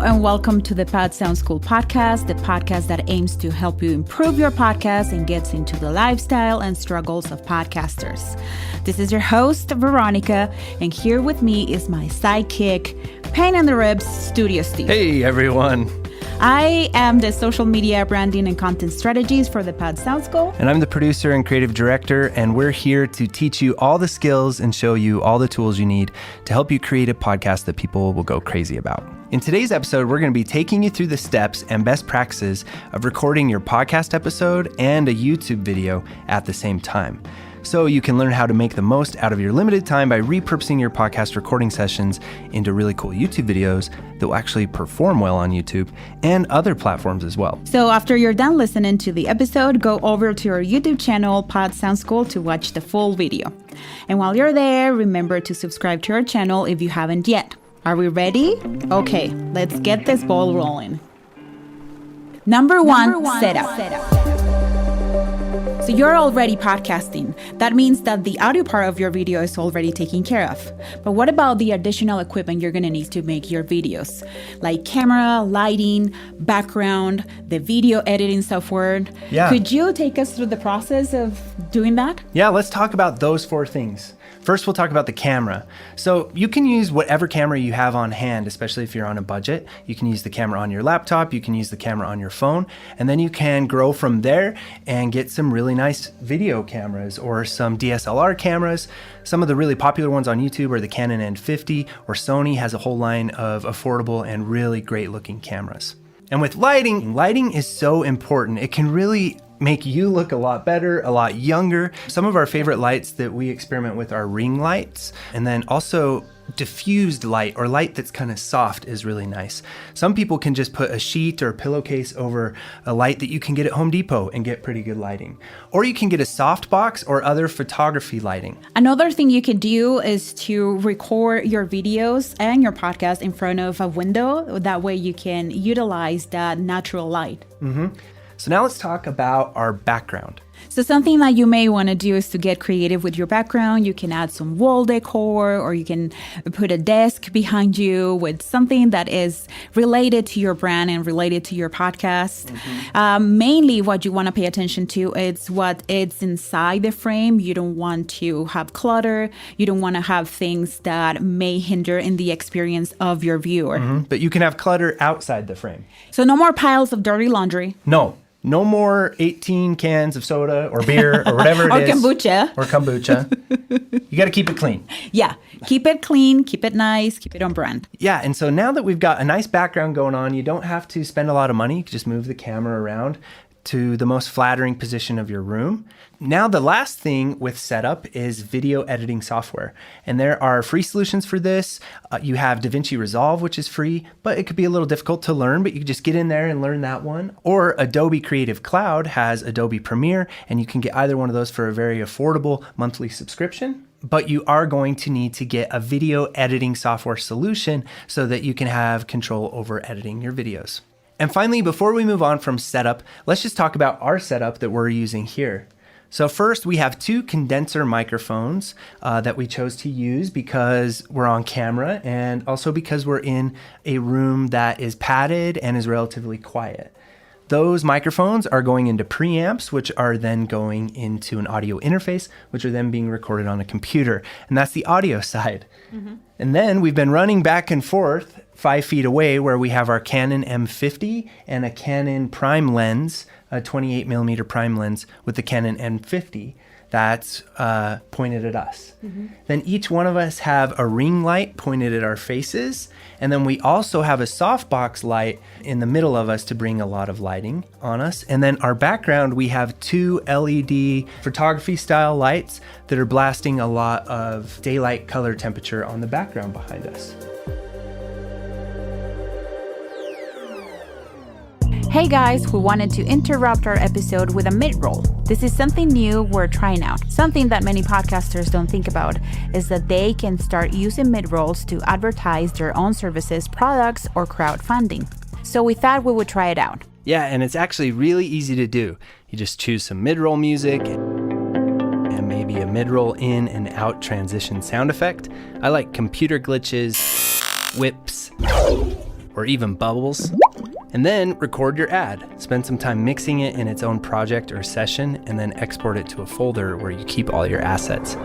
and welcome to the Pod Sound School podcast, the podcast that aims to help you improve your podcast and gets into the lifestyle and struggles of podcasters. This is your host, Veronica, and here with me is my sidekick, Pain in the Ribs, Studio Steve. Hey, everyone. I am the social media branding and content strategies for the Pod Sound School. And I'm the producer and creative director, and we're here to teach you all the skills and show you all the tools you need to help you create a podcast that people will go crazy about. In today's episode, we're going to be taking you through the steps and best practices of recording your podcast episode and a YouTube video at the same time, so you can learn how to make the most out of your limited time by repurposing your podcast recording sessions into really cool YouTube videos that will actually perform well on YouTube and other platforms as well. So after you're done listening to the episode, go over to our YouTube channel, Pod Sound School, to watch the full video. And while you're there, remember to subscribe to our channel if you haven't yet. Are we ready? Okay, let's get this ball rolling. Number one, setup. So you're already podcasting. That means that the audio part of your video is already taken care of. But what about the additional equipment you're going to need to make your videos? Like camera, lighting, background, the video editing software. Yeah. Could you take us through the process of doing that? Yeah, let's talk about those four things. First, we'll talk about the camera. So you can use whatever camera you have on hand, especially if you're on a budget. You can use the camera on your laptop, you can use the camera on your phone, and then you can grow from there and get some really nice video cameras or some DSLR cameras. Some of the really popular ones on YouTube are the Canon N50, or Sony has a whole line of affordable and really great looking cameras. And with lighting is so important. It can really make you look a lot better, a lot younger. Some of our favorite lights that we experiment with are ring lights, and then also diffused light, or light that's kind of soft, is really nice. Some people can just put a sheet or a pillowcase over a light that you can get at Home Depot and get pretty good lighting. Or you can get a softbox or other photography lighting. Another thing you can do is to record your videos and your podcast in front of a window. That way you can utilize that natural light. So now let's talk about our background. So something that you may want to do is to get creative with your background. You can add some wall decor, or you can put a desk behind you with something that is related to your brand and related to your podcast. Mainly what you want to pay attention to is what is inside the frame. You don't want to have clutter. You don't want to have things that may hinder in the experience of your viewer. But you can have clutter outside the frame. So no more piles of dirty laundry. No more 18 cans of soda or beer or whatever it is. Or kombucha. You got to keep it clean. Yeah. Keep it clean, keep it nice, keep it on brand. Yeah. And so now that we've got a nice background going on, you don't have to spend a lot of money. You can just move the camera around to the most flattering position of your room. Now, the last thing with setup is video editing software. And there are free solutions for this. You have DaVinci Resolve, which is free, but it could be a little difficult to learn, but you can just get in there and learn that one. Or Adobe Creative Cloud has Adobe Premiere, and you can get either one of those for a very affordable monthly subscription. But you are going to need to get a video editing software solution so that you can have control over editing your videos. And finally, before we move on from setup, let's just talk about our setup that we're using here. So first, we have two condenser microphones that we chose to use because we're on camera and also because we're in a room that is padded and is relatively quiet. Those microphones are going into preamps, which are then going into an audio interface, which are then being recorded on a computer. And that's the audio side. And then we've been running back and forth 5 feet away where we have our Canon M50 and a Canon prime lens, a 28 millimeter prime lens with the Canon M50 that's pointed at us. Then each one of us have a ring light pointed at our faces. And then we also have a softbox light in the middle of us to bring a lot of lighting on us. And then our background, we have two LED photography style lights that are blasting a lot of daylight color temperature on the background behind us. Hey guys, we wanted to interrupt our episode with a mid-roll. This is something new we're trying out. Something that many podcasters don't think about is that they can start using mid-rolls to advertise their own services, products, or crowdfunding. So we thought we would try it out. Yeah, and it's actually really easy to do. You just choose some mid-roll music and maybe a mid-roll in and out transition sound effect. I like computer glitches, whips, or even bubbles. And then record your ad. Spend some time mixing it in its own project or session, and then export it to a folder where you keep all your assets.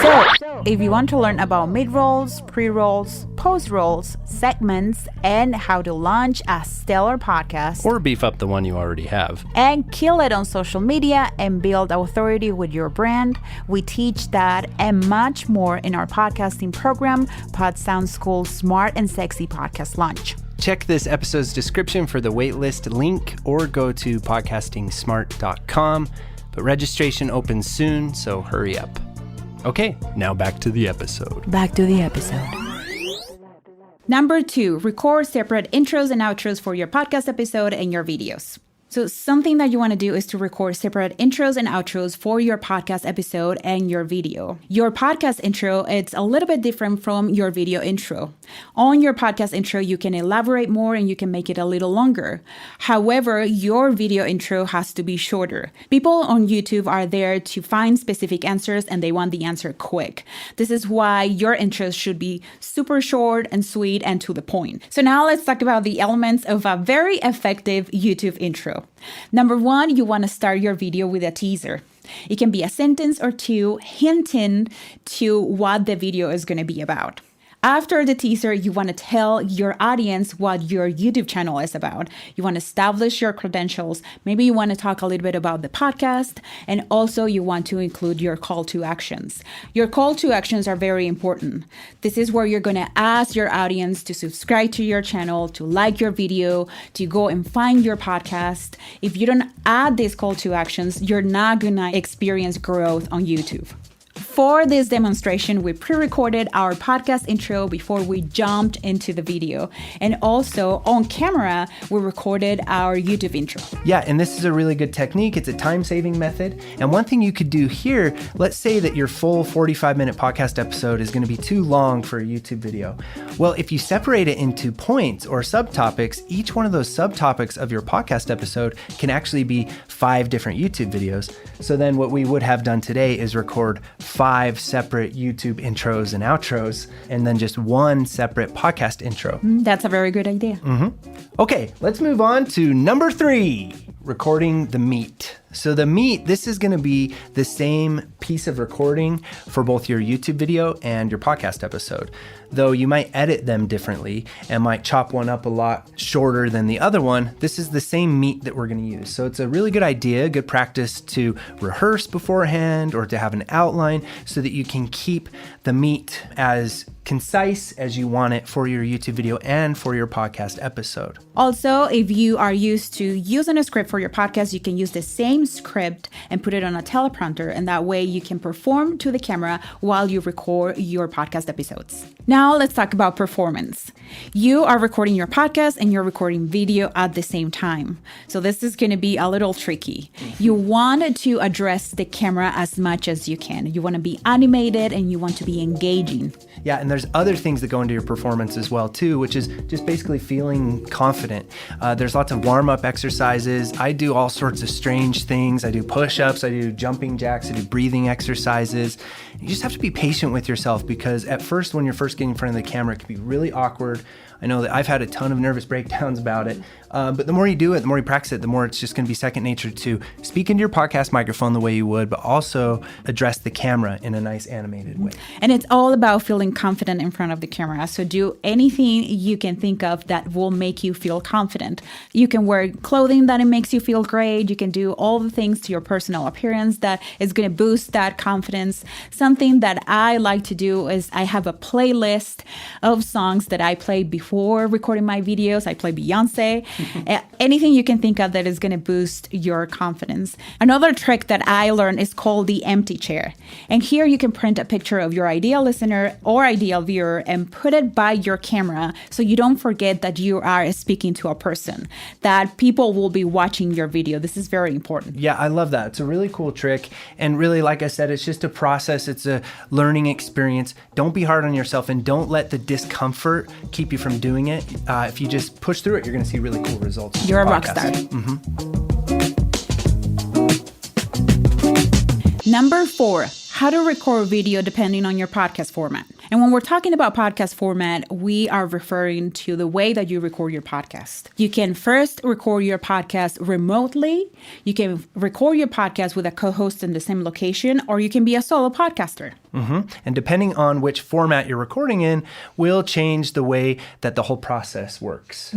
So, if you want to learn about mid-rolls, pre-rolls, post-rolls, segments, and how to launch a stellar podcast, Or beef up the one you already have. and kill it on social media and build authority with your brand, we teach that and much more in our podcasting program, Pod Sound School Smart and Sexy Podcast Launch. Check this episode's description for the waitlist link or go to podcastingsmart.com. But registration opens soon, so hurry up. Okay, now back to the episode. Back to the episode. Number 2, record separate intros and outros for your podcast episode and your videos. So something that you want to do is to record separate intros and outros for your podcast episode and your video. Your podcast intro, it's a little bit different from your video intro. On your podcast intro, you can elaborate more and you can make it a little longer. However, your video intro has to be shorter. People on YouTube are there to find specific answers and they want the answer quick. This is why your intros should be super short and sweet and to the point. So now let's talk about the elements of a very effective YouTube intro. Number 1, you want to start your video with a teaser. It can be a sentence or two hinting to what the video is going to be about. After the teaser, you want to tell your audience what your YouTube channel is about. You want to establish your credentials. Maybe you want to talk a little bit about the podcast, and also you want to include your call to actions. Your call to actions are very important. This is where you're going to ask your audience to subscribe to your channel, to like your video, to go and find your podcast. If you don't add these call to actions, you're not going to experience growth on YouTube. For this demonstration, we pre-recorded our podcast intro before we jumped into the video. And also on camera, we recorded our YouTube intro. Yeah, and this is a really good technique. It's a time-saving method. And one thing you could do here, let's say that your full 45-minute podcast episode is going to be too long for a YouTube video. Well, if you separate it into points or subtopics, each one of those subtopics of your podcast episode can actually be 5 different YouTube videos. So then what we would have done today is record 5 separate YouTube intros and outros, and then just 1 separate podcast intro. That's a very good idea. Okay, let's move on to number 3, recording the meat. So the meat, this is going to be the same piece of recording for both your YouTube video and your podcast episode, though you might edit them differently and might chop one up a lot shorter than the other one. This is the same meat that we're going to use. So it's a really good idea, good practice to rehearse beforehand or to have an outline so that you can keep the meat as concise as you want it for your YouTube video and for your podcast episode. Also, if you are used to using a script for your podcast, you can use the same script and put it on a teleprompter, and that way you can perform to the camera while you record your podcast episodes. Now let's talk about performance. You are recording your podcast and you're recording video at the same time. So this is going to be a little tricky. You want to address the camera as much as you can. You want to be animated and you want to be engaging. Yeah, and there's other things that go into your performance as well too, which is just basically feeling confident. There's lots of warm-up exercises. I do all sorts of strange things. I do push-ups, I do jumping jacks, I do breathing exercises. You just have to be patient with yourself because at first, when you're first getting in front of the camera, it can be really awkward. I know that I've had a ton of nervous breakdowns about it, but the more you do it, the more you practice it, the more it's just going to be second nature to speak into your podcast microphone the way you would, but also address the camera in a nice animated way. And it's all about feeling confident in front of the camera. So do anything you can think of that will make you feel confident. You can wear clothing that it makes you feel great. You can do all the things to your personal appearance that is going to boost that confidence. Something that I like to do is I have a playlist of songs that I play before recording my videos. I play Beyonce. Anything you can think of that is going to boost your confidence. Another trick that I learned is called the empty chair. And here you can print a picture of your ideal listener or ideal viewer and put it by your camera so you don't forget that you are speaking to a person, that people will be watching your video. This is very important. Yeah, I love that. It's a really cool trick. And really, like I said, it's just a process. It's a learning experience. Don't be hard on yourself and don't let the discomfort keep you from doing it. If you just push through it, you're going to see really cool results. You're a rock star. Number 4, how to record video depending on your podcast format. And when we're talking about podcast format, we are referring to the way that you record your podcast. You can first record your podcast remotely. You can record your podcast with a co-host in the same location, or you can be a solo podcaster. And depending on which format you're recording in, will change the way that the whole process works.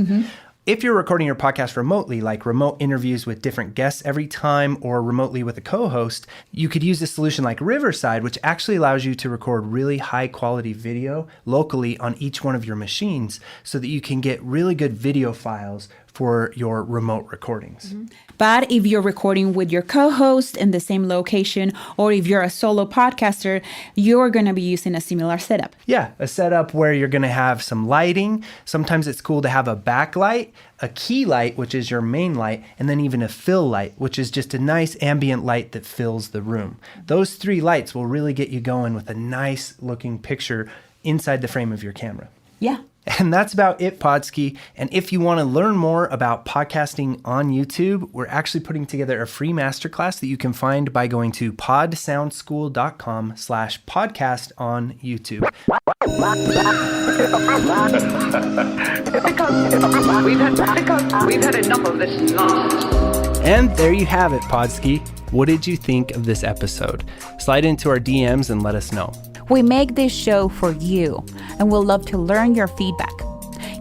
If you're recording your podcast remotely, like remote interviews with different guests every time or remotely with a co-host, you could use a solution like Riverside, which actually allows you to record really high quality video locally on each one of your machines so that you can get really good video files for your remote recordings. But if you're recording with your co-host in the same location, or if you're a solo podcaster, you're going to be using a similar setup. Yeah, a setup where you're going to have some lighting. Sometimes it's cool to have a backlight, a key light, which is your main light, and then even a fill light, which is just a nice ambient light that fills the room. Those 3 lights will really get you going with a nice looking picture inside the frame of your camera. Yeah. And that's about it, Podski. And if you want to learn more about podcasting on YouTube, we're actually putting together a free masterclass that you can find by going to podsoundschool.com/podcast on YouTube. Because we've had enough of this nonsense. And there you have it, Podski. What did you think of this episode? Slide into our DMs and let us know. We make this show for you, and we'll love to learn your feedback.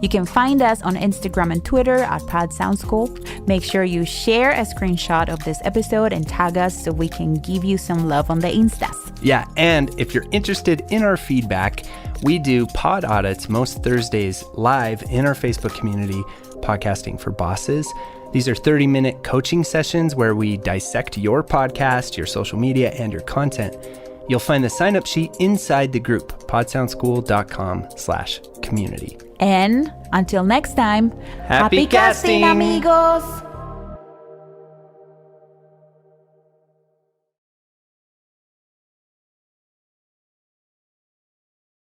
You can find us on Instagram and Twitter at PodSoundSchool. Make sure you share a screenshot of this episode and tag us so we can give you some love on the Instas. Yeah, and if you're interested in our feedback, we do pod audits most Thursdays live in our Facebook community, Podcasting for Bosses. These are 30-minute coaching sessions where we dissect your podcast, your social media, and your content. You'll find the sign-up sheet inside the group, podsoundschool.com/community. And until next time, Happy casting, amigos!